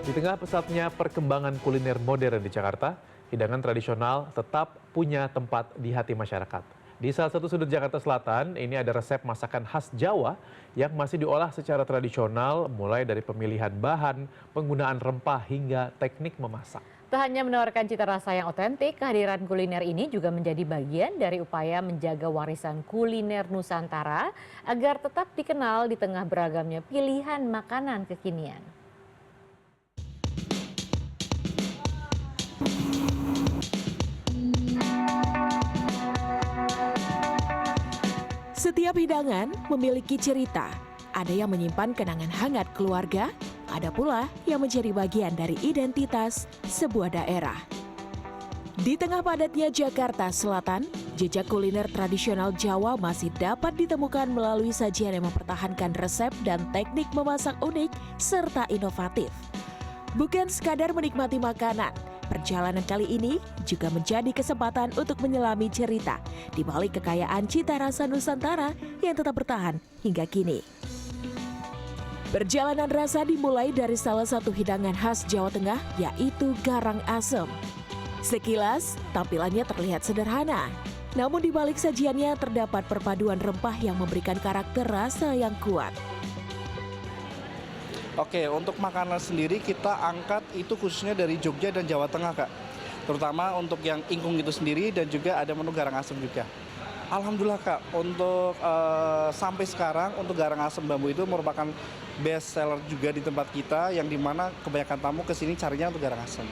Di tengah pesatnya perkembangan kuliner modern di Jakarta, hidangan tradisional tetap punya tempat di hati masyarakat. Di salah satu sudut Jakarta Selatan, ini ada resep masakan khas Jawa yang masih diolah secara tradisional, mulai dari pemilihan bahan, penggunaan rempah, hingga teknik memasak. Tak hanya menawarkan cita rasa yang otentik, kehadiran kuliner ini juga menjadi bagian dari upaya menjaga warisan kuliner Nusantara agar tetap dikenal di tengah beragamnya pilihan makanan kekinian. Setiap hidangan memiliki cerita. Ada yang menyimpan kenangan hangat keluarga, ada pula yang menjadi bagian dari identitas sebuah daerah. Di tengah padatnya Jakarta Selatan, jejak kuliner tradisional Jawa masih dapat ditemukan melalui sajian yang mempertahankan resep dan teknik memasak unik serta inovatif. Bukan sekadar menikmati makanan, perjalanan kali ini juga menjadi kesempatan untuk menyelami cerita di balik kekayaan cita rasa Nusantara yang tetap bertahan hingga kini. Perjalanan rasa dimulai dari salah satu hidangan khas Jawa Tengah, yaitu garang asem. Sekilas, tampilannya terlihat sederhana, namun di balik sajiannya terdapat perpaduan rempah yang memberikan karakter rasa yang kuat. Oke, untuk makanan sendiri kita angkat itu khususnya dari Jogja dan Jawa Tengah, Kak. Terutama untuk yang ingkung itu sendiri dan juga ada menu garang asem juga. Alhamdulillah, Kak, untuk sampai sekarang untuk garang asem bambu itu merupakan best seller juga di tempat kita, yang dimana kebanyakan tamu kesini carinya untuk garang asem.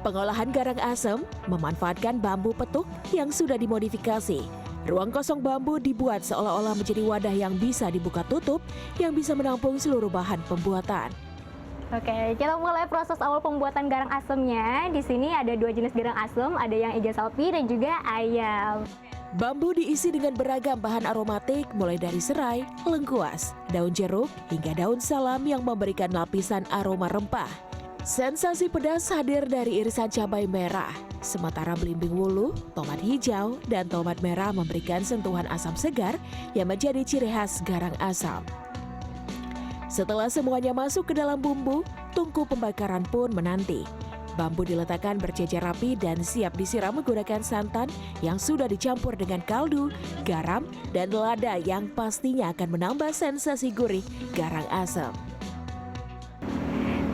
Pengolahan garang asem memanfaatkan bambu petuk yang sudah dimodifikasi. Ruang kosong bambu dibuat seolah-olah menjadi wadah yang bisa dibuka tutup, yang bisa menampung seluruh bahan pembuatan. Oke, kita mulai proses awal pembuatan garang asemnya. Di sini ada 2 jenis garang asem, ada yang iga sapi dan juga ayam. Bambu diisi dengan beragam bahan aromatik, mulai dari serai, lengkuas, daun jeruk, hingga daun salam yang memberikan lapisan aroma rempah. Sensasi pedas hadir dari irisan cabai merah, sementara belimbing wuluh, tomat hijau, dan tomat merah memberikan sentuhan asam segar yang menjadi ciri khas garang asam. Setelah semuanya masuk ke dalam bumbu, tungku pembakaran pun menanti. Bambu diletakkan berjejer rapi dan siap disiram menggunakan santan yang sudah dicampur dengan kaldu, garam, dan lada yang pastinya akan menambah sensasi gurih garang asam.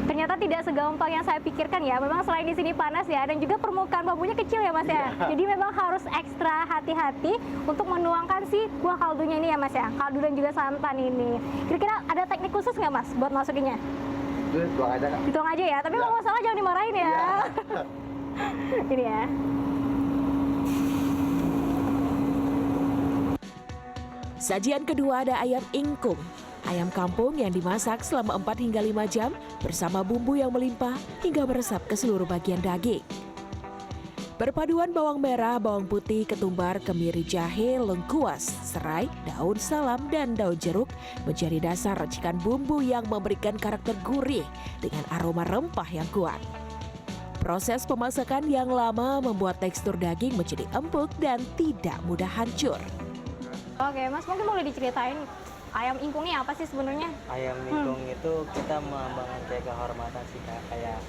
Ternyata tidak segampang yang saya pikirkan ya. Memang selain di sini panas ya, dan juga permukaan bambunya kecil ya Mas ya. Jadi memang harus ekstra hati-hati untuk menuangkan si kuah kaldunya ini ya Mas ya. Kaldu dan juga santan ini. Kira-kira ada teknik khusus nggak Mas buat masukinnya? Dituang aja, Kak. Dituang aja ya, tapi kalau masalah jangan dimarahin ya. Ini ya. Sajian kedua ada ayam ingkung. Ayam kampung yang dimasak selama 4 hingga 5 jam bersama bumbu yang melimpah hingga meresap ke seluruh bagian daging. Perpaduan bawang merah, bawang putih, ketumbar, kemiri, jahe, lengkuas, serai, daun salam, dan daun jeruk menjadi dasar racikan bumbu yang memberikan karakter gurih dengan aroma rempah yang kuat. Proses pemasakan yang lama membuat tekstur daging menjadi empuk dan tidak mudah hancur. Oke Mas, mungkin boleh diceritain ayam ingkung ini apa sih sebenarnya? Ayam ingkung itu kita melambangkan kayak kehormatan sih, kayak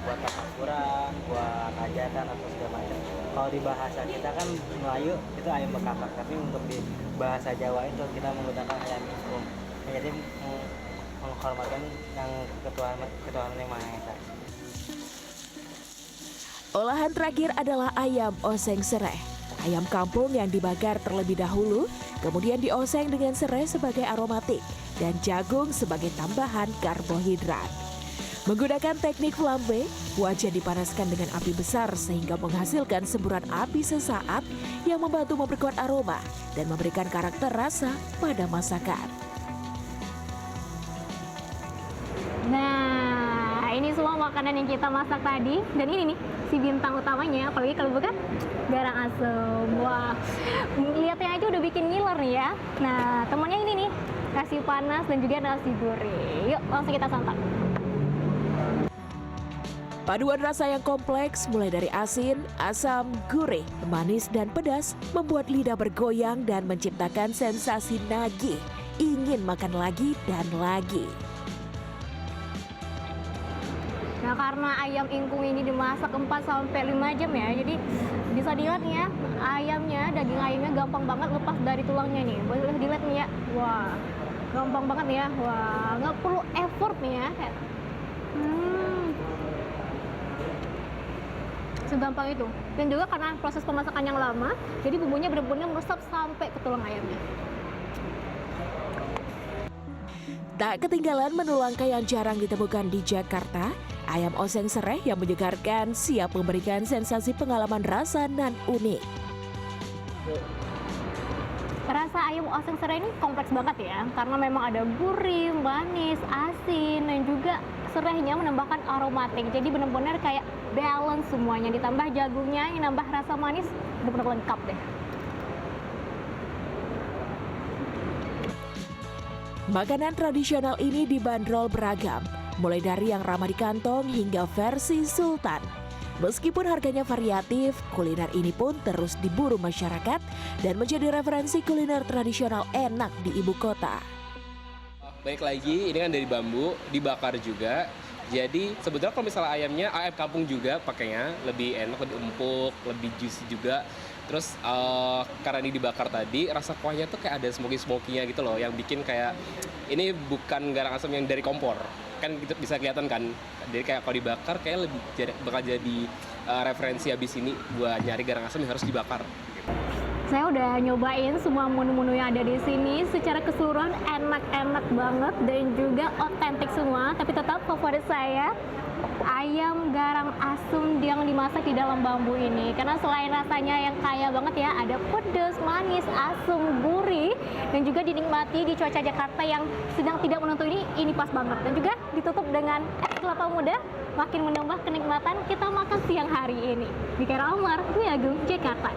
buat tasyakuran, buat hajatan atau segala macam. Kalau di bahasa kita kan Melayu itu ayam bekakak, tapi untuk di bahasa Jawa itu kita menggunakan ayam ingkung. Jadi menghormatkan yang ketuhanan yang Maha Esa. Olahan terakhir adalah ayam oseng serai. Ayam kampung yang dibakar terlebih dahulu, kemudian dioseng dengan serai sebagai aromatik dan jagung sebagai tambahan karbohidrat. Menggunakan teknik flambe, wajan dipanaskan dengan api besar sehingga menghasilkan semburan api sesaat yang membantu memperkuat aroma dan memberikan karakter rasa pada masakan. Nah, ini semua makanan yang kita masak tadi, dan ini nih si bintang utamanya, apalagi kalau bukan garang asem. Wah, lihatnya aja udah bikin ngiler nih ya. Nah, temannya ini nih, nasi panas dan juga nasi gurih. Yuk, langsung kita santap. Paduan rasa yang kompleks mulai dari asin, asam, gurih, manis, dan pedas membuat lidah bergoyang dan menciptakan sensasi nagih, ingin makan lagi dan lagi. Nah, karena ayam ingkung ini dimasak 4 sampai 5 jam ya. Jadi bisa dilihat nih ya, daging ayamnya gampang banget lepas dari tulangnya nih. Boleh dilihat nih ya. Wah, gampang banget ya. Wah, nggak perlu effort nih ya. Segampang itu. Dan juga karena proses pemasakan yang lama, jadi bumbunya benar-benar meresap sampai ke tulang ayamnya. Tak ketinggalan menu langka yang jarang ditemukan di Jakarta, ayam oseng serai yang menyegarkan siap memberikan sensasi pengalaman rasa nan unik. Rasa ayam oseng serai ini kompleks banget ya, karena memang ada gurih, manis, asin, dan juga serainya menambahkan aromatik. Jadi benar-benar kayak balance semuanya, ditambah jagungnya yang nambah rasa manis, benar-benar lengkap deh. Makanan tradisional ini dibanderol beragam, mulai dari yang ramah di kantong hingga versi sultan. Meskipun harganya variatif, kuliner ini pun terus diburu masyarakat dan menjadi referensi kuliner tradisional enak di ibu kota. Baik lagi, ini kan dari bambu, dibakar juga. Jadi sebetulnya kalau misalnya ayamnya, ayam kampung juga pakainya lebih enak, lebih empuk, lebih juicy juga. Terus karena ini dibakar tadi, rasa kuahnya tuh kayak ada smoky-smoky-nya gitu loh, yang bikin kayak ini bukan garang asam yang dari kompor. Kan gitu bisa kelihatan kan. Jadi kayak kalau dibakar kayak lebih bakal jadi referensi habis ini buat nyari garang asam yang harus dibakar. Saya udah nyobain semua menu-menu yang ada di sini, secara keseluruhan enak-enak banget dan juga otentik semua. Tapi tetap favorit saya ayam garang asem yang dimasak di dalam bambu ini, karena selain rasanya yang kaya banget ya, ada pedas, manis, asem, gurih, dan juga dinikmati di cuaca Jakarta yang sedang tidak menentu ini pas banget. Dan juga ditutup dengan es kelapa muda, makin menambah kenikmatan kita makan siang hari ini. Mika Almar, Dwi Agung, Jakarta.